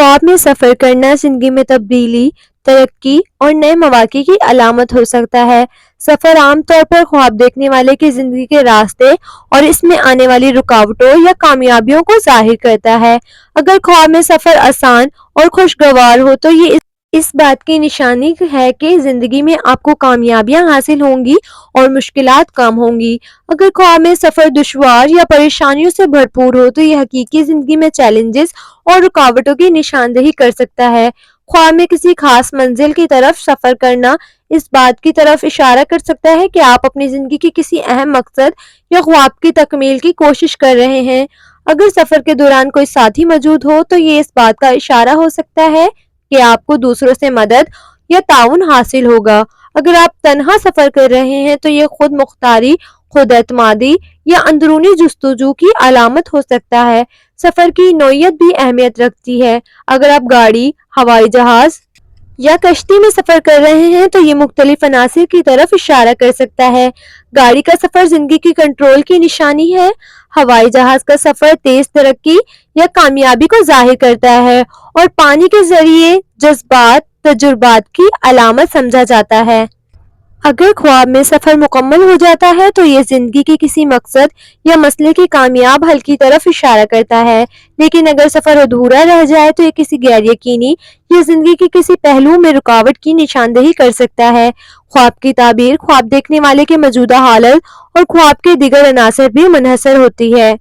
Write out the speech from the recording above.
ख्वाब में सफ़र करना ज़िंदगी में तब्दीली, तरक्की और नए मौक़े की अलामत हो सकता है। सफ़र आम तौर पर ख्वाब देखने वाले की ज़िंदगी के रास्ते और इसमें आने वाली रुकावटों या कामयाबियों को ज़ाहिर करता है। अगर ख्वाब में सफ़र आसान और खुशगवार हो तो ये इस बात की निशानी है कि ज़िंदगी में आपको कामयाबियां हासिल होंगी और मुश्किलात कम होंगी। अगर ख्वाब में सफ़र दुश्वार या परेशानियों से भरपूर हो तो ये हकीकी ज़िंदगी में चैलेंजेस और रुकावटों की निशानदेही कर सकता है। ख्वाब में किसी खास मंजिल की तरफ सफ़र करना इस बात की तरफ इशारा कर सकता है कि आप अपनी ज़िंदगी के किसी अहम मकसद या ख्वाब की तकमील की कोशिश कर रहे हैं। अगर सफ़र के दौरान कोई साथी मौजूद हो तो ये इस बात का इशारा हो सकता है कि आपको दूसरों से मदद या ताउन हासिल होगा। अगर आप तन्हा सफ़र कर रहे हैं तो ये खुद मुख्तारी, खुद एतमादी या अंदरूनी जुस्तजू की अलामत हो सकता है। सफ़र की नौइयत भी अहमियत रखती है। अगर आप गाड़ी, हवाई जहाज़ या कश्ती में सफ़र कर रहे हैं तो ये मुख्तलिफ अनासिर की तरफ इशारा कर सकता है। गाड़ी का सफ़र ज़िंदगी की कंट्रोल की निशानी है। हवाई जहाज़ का सफ़र तेज़ तरक्की या कामयाबी को ज़ाहिर करता है और पानी के ज़रिए जज्बात, तजुर्बात की अलामत समझा जाता है। अगर ख्वाब में सफ़र मुकम्मल हो जाता है तो ये ज़िंदगी के किसी मकसद या मसले के कामयाब हल की तरफ इशारा करता है। लेकिन अगर सफ़र अधूरा रह जाए तो ये किसी गैर यकीनी या ज़िंदगी के किसी पहलू में रुकावट की निशानदेही कर सकता है। ख्वाब की ताबीर ख्वाब देखने वाले के मौजूदा हालत और ख्वाब के दीगर अनासर भी मुनहसर होती है।